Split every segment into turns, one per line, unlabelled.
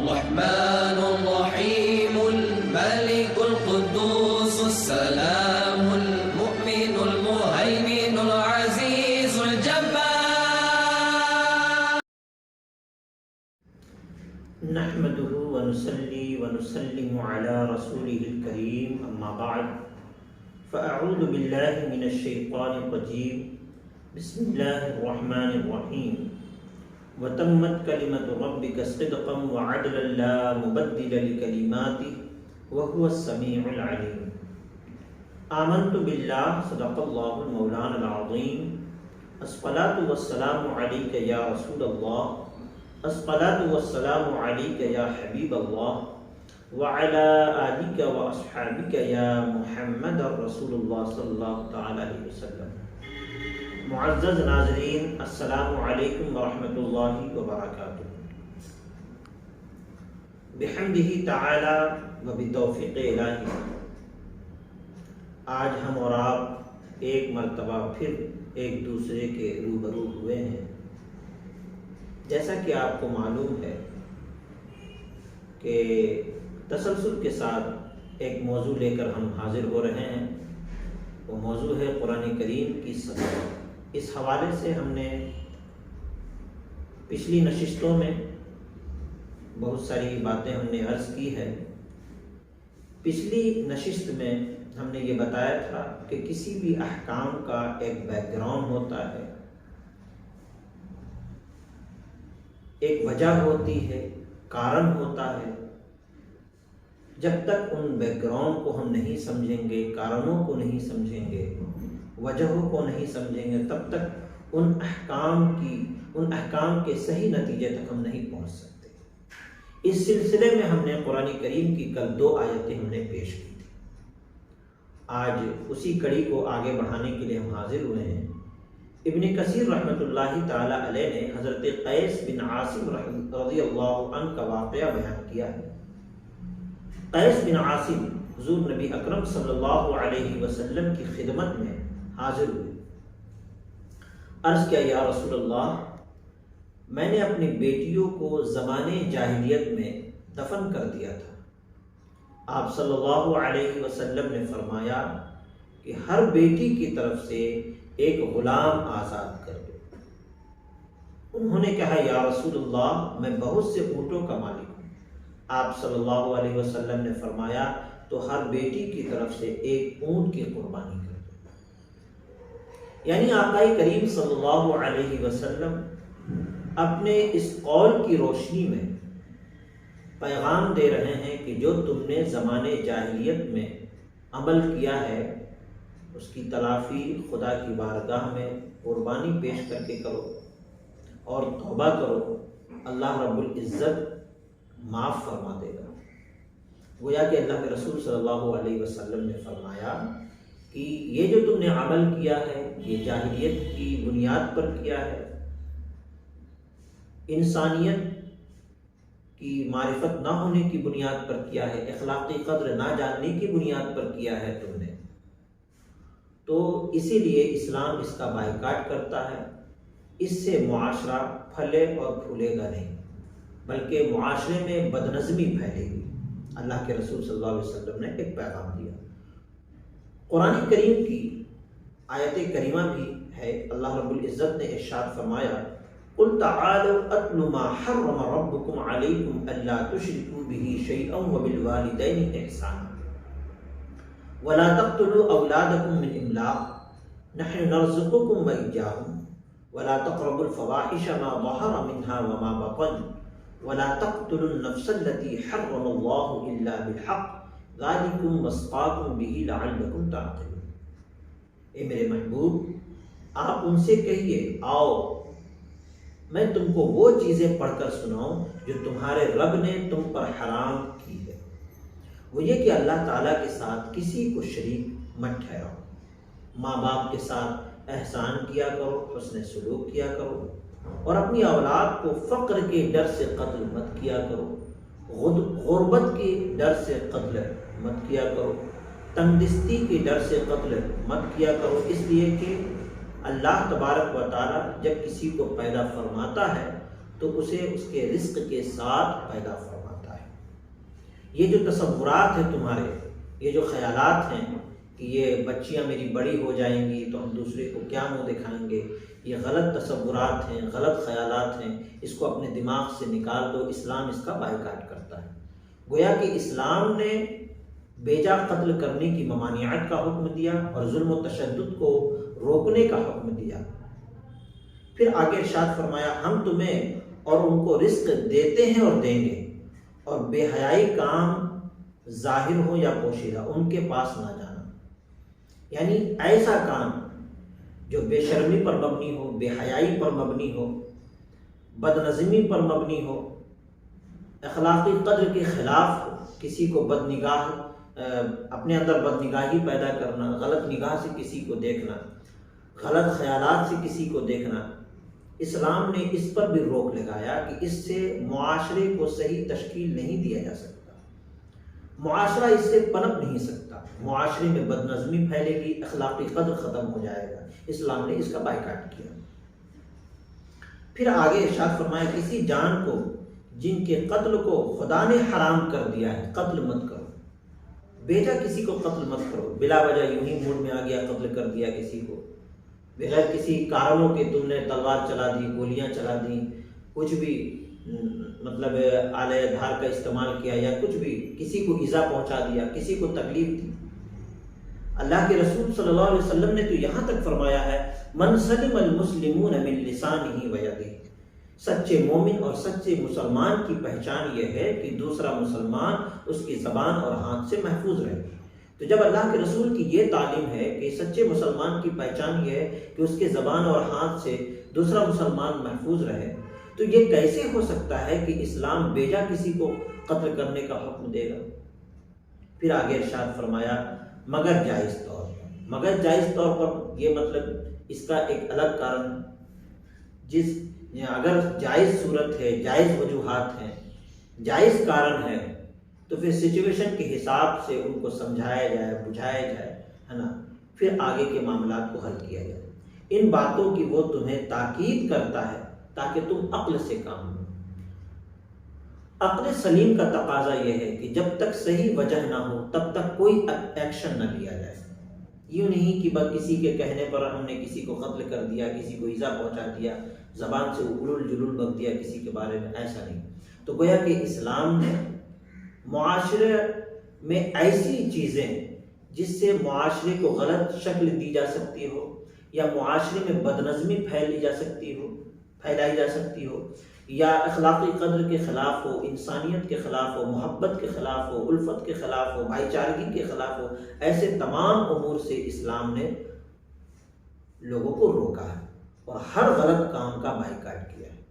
الرحمن الرحيم الملك القدوس السلام المؤمن المهيمن العزيز الجبار.
نحمده ونصلي ونسلم على رسوله الكريم أما بعد فأعوذ بالله من الشيطان الرجيم بسم الله الرحمن الرحيم وتمت كلمة ربك صدقا وعدلا لا مبدل لكلماته وهو السميع العليم. آمنت بالله صدق الله المولانا العظيم. الصلاة والسلام عليك يا رسول الله. الصلاة والسلام عليك يا حبيب الله وعلى آلك وأصحابك يا محمد رسول الله صلی اللہ تعالی علیہ وسلم. معزز ناظرین، السلام علیکم ورحمۃ اللہ وبرکاتہ. بحمدہ تعالی وبتوفیق الہی آج ہم اور آپ ایک مرتبہ پھر ایک دوسرے کے روبرو ہوئے ہیں. جیسا کہ آپ کو معلوم ہے کہ تسلسل کے ساتھ ایک موضوع لے کر ہم حاضر ہو رہے ہیں. وہ موضوع ہے قرآن کریم کی سطح. اس حوالے سے ہم نے پچھلی نشستوں میں بہت ساری باتیں ہم نے عرض کی ہے. پچھلی نشست میں ہم نے یہ بتایا تھا کہ کسی بھی احکام کا ایک بیک گراؤنڈ ہوتا ہے، ایک وجہ ہوتی ہے، کارن ہوتا ہے. جب تک ان بیک گراؤنڈ کو ہم نہیں سمجھیں گے، کارنوں کو نہیں سمجھیں گے، وجہوں کو نہیں سمجھیں گے، تب تک ان احکام کے صحیح نتیجے تک ہم نہیں پہنچ سکتے. اس سلسلے میں ہم نے قرآن کریم کی کل 2 آیتیں ہم نے پیش کی تھی. آج اسی کڑی کو آگے بڑھانے کے لیے ہم حاضر ہوئے ہیں. ابن کثیر رحمۃ اللہ تعالی علیہ نے حضرت قیس بن عاصم رضی اللہ عنہ کا واقعہ بیان کیا ہے. قیس بن عاصم حضور نبی اکرم صلی اللہ علیہ وسلم کی خدمت میں حاضر ہوئے. عرض کیا، یا رسول اللہ، میں نے اپنی بیٹیوں کو زمانے جاہلیت میں دفن کر دیا تھا. آپ صلی اللہ علیہ وسلم نے فرمایا کہ ہر بیٹی کی طرف سے ایک غلام آزاد کر دو. انہوں نے کہا، یا رسول اللہ، میں بہت سے اونٹوں کا مالک ہوں. آپ صلی اللہ علیہ وسلم نے فرمایا، تو ہر بیٹی کی طرف سے ایک اونٹ کی قربانی کر دو. یعنی آقا کریم صلی اللہ علیہ وسلم اپنے اس قول کی روشنی میں پیغام دے رہے ہیں کہ جو تم نے زمانے جاہلیت میں عمل کیا ہے اس کی تلافی خدا کی بارگاہ میں قربانی پیش کر کے کرو اور توبہ کرو. اللہ رب العزت معاف فرما دے گا. گویا کہ اللہ کے رسول صلی اللہ علیہ وسلم نے فرمایا کہ یہ جو تم نے عمل کیا ہے یہ جاہلیت کی بنیاد پر کیا ہے، انسانیت کی معرفت نہ ہونے کی بنیاد پر کیا ہے، اخلاقی قدر نہ جاننے کی بنیاد پر کیا ہے تم نے. تو اسی لیے اسلام اس کا بائیکاٹ کرتا ہے. اس سے معاشرہ پھلے اور پھولے گا نہیں، بلکہ معاشرے میں بدنظمی پھیلے گی. اللہ کے رسول صلی اللہ علیہ وسلم نے ایک پیغام دیا. قرآن کریم کی آیت کریمہ بھی ہے. اللہ رب العزت نے ارشاد فرمایا، قل تعالوا اتل ما حرم ربكم عليكم الا تشركوا به شيئا وبالوالدين احسانا ولا تقتلوا اولادكم من املاق نحن نرزقكم واياهم ولا تقربوا الفواحش ما ظهر منها وما بطن ولا تقتلوا النفس التي حرم الله الا بالحق ذلكم وصاكم به لعلكم تعقلون. اے میرے محبوب، آپ ان سے کہیے، آؤ میں تم کو وہ چیزیں پڑھ کر سناؤں جو تمہارے رب نے تم پر حرام کی ہے. وہ یہ کہ اللہ تعالیٰ کے ساتھ کسی کو شریک مت ٹھہراؤ. ماں باپ کے ساتھ احسان کیا کرو، حسن سلوک کیا کرو، اور اپنی اولاد کو فقر کے ڈر سے قتل مت کیا کرو، غربت کے ڈر سے قتل مت کیا کرو، تنگدستی کے ڈر سے قتل مت کیا کرو. اس لیے کہ اللہ تبارک و تعالی جب کسی کو پیدا فرماتا ہے تو اسے اس کے رزق کے ساتھ پیدا فرماتا ہے. یہ جو تصورات ہیں تمہارے، یہ جو خیالات ہیں کہ یہ بچیاں میری بڑی ہو جائیں گی تو ہم دوسرے کو کیا منہ دکھائیں گے، یہ غلط تصورات ہیں، غلط خیالات ہیں، اس کو اپنے دماغ سے نکال دو۔ اسلام اس کا بائیکاٹ کرتا ہے۔ گویا کہ اسلام نے بیجا قتل کرنے کی ممانعت کا حکم دیا اور ظلم و تشدد کو روکنے کا حکم دیا۔ پھر آگے ارشاد فرمایا ہم تمہیں اور ان کو رزق دیتے ہیں اور دیں گے، اور بے حیائی کام ظاہر ہو یا پوشیدہ ان کے پاس نہ جانا۔ یعنی ایسا کام جو بے شرمی پر مبنی ہو، بے حیائی پر مبنی ہو، بد نظمی پر مبنی ہو، اخلاقی قدر کے خلاف ہو، کسی کو بد نگاہ اپنے اندر بد نگاہی پیدا کرنا، غلط نگاہ سے کسی کو دیکھنا، غلط خیالات سے کسی کو دیکھنا، اسلام نے اس پر بھی روک لگایا کہ اس سے معاشرے کو صحیح تشکیل نہیں دیا جا سکتا، معاشرہ اس سے پنپ نہیں سکتا، معاشرے میں بد نظمی پھیلے گی، اخلاقی قدر ختم ہو جائے گا۔ اسلام نے اس کا بائیکاٹ کیا۔ پھر آگے ارشاد فرمایا کسی جان کو جن کے قتل کو خدا نے حرام کر دیا ہے قتل مت کرو۔ بیجا کسی کو قتل مت کرو، بلا وجہ یوں ہی موڈ میں آ گیا قتل کر دیا کسی کو، بغیر کسی کارنوں کے تم نے تلوار چلا دی، گولیاں چلا دی، کچھ بھی مطلب آلے دھار کا استعمال کیا یا کچھ بھی کسی کو ایذا پہنچا دیا، کسی کو تکلیف دی۔ اللہ کے رسول صلی اللہ علیہ وسلم نے تو یہاں تک فرمایا ہے من سلم المسلمون من لسانہ و یدہ، سچے مومن اور سچے مسلمان کی پہچان یہ ہے کہ دوسرا مسلمان اس کی زبان اور ہاتھ سے محفوظ رہے۔ تو جب اللہ کے رسول کی یہ تعلیم ہے کہ سچے مسلمان کی پہچان یہ ہے کہ اس کے زبان اور ہاتھ سے دوسرا مسلمان محفوظ رہے، تو یہ کیسے ہو سکتا ہے کہ اسلام بیجا کسی کو قتل کرنے کا حکم دے گا؟ پھر آگے ارشاد فرمایا مگر جائز طور پر، مگر جائز طور پر یہ مطلب اس کا ایک الگ کارن، اگر جائز صورت ہے، جائز وجوہات ہیں، جائز کارن ہے تو پھر سچویشن کے حساب سے ان کو سمجھایا جائے، بجھایا جائے، ہے نا، پھر آگے کے معاملات کو حل کیا جائے۔ ان باتوں کی وہ تمہیں تاکید کرتا ہے تاکہ تم عقل سے کام لو۔ عقل سلیم کا تقاضا یہ ہے کہ جب تک صحیح وجہ نہ ہو تب تک کوئی ایکشن نہ لیا جائے۔ یوں نہیں کہ بس کسی کے کہنے پر ہم نے کسی کو قتل کر دیا، کسی کو ایذا پہنچا دیا، زبان سے الول جلول بک دیا کسی کے بارے میں، ایسا نہیں۔ تو گویا کہ اسلام نے معاشرے میں ایسی چیزیں جس سے معاشرے کو غلط شکل دی جا سکتی ہو یا معاشرے میں بدنظمی پھیلائی جا سکتی ہو یا اخلاقی قدر کے خلاف ہو، انسانیت کے خلاف ہو، محبت کے خلاف ہو، الفت کے خلاف ہو، بھائی چارگی کے خلاف ہو، ایسے تمام امور سے اسلام نے لوگوں کو روکا ہے اور ہر غلط کام کا بائیکاٹ کیا ہے۔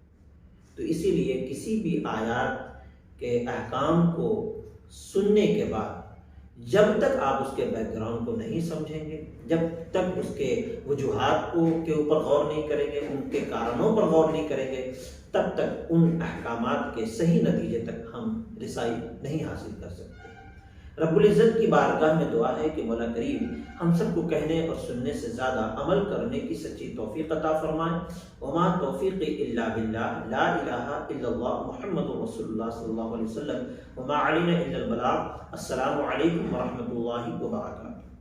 تو اسی لیے کسی بھی آیات کے احکام کو سننے کے بعد جب تک آپ اس کے بیک گراؤنڈ کو نہیں سمجھیں گے، جب تک اس کے وجوہات کے اوپر غور نہیں کریں گے، ان کے کارنوں پر غور نہیں کریں گے، تب تک ان احکامات کے صحیح نتیجے تک ہم رسائی نہیں حاصل کر سکتے۔ رب العزت کی بارگاہ میں دعا ہے کہ مولا کریم ہم سب کو کہنے اور سننے سے زیادہ عمل کرنے کی سچی توفیق عطا فرمائے۔ وما توفیقی الا باللہ، لا الہ الا اللہ، محمد رسول اللہ صلی اللہ علیہ وسلم، وما علینا الا البلاغ۔ السلام علیکم ورحمۃ اللہ وبرکاتہ۔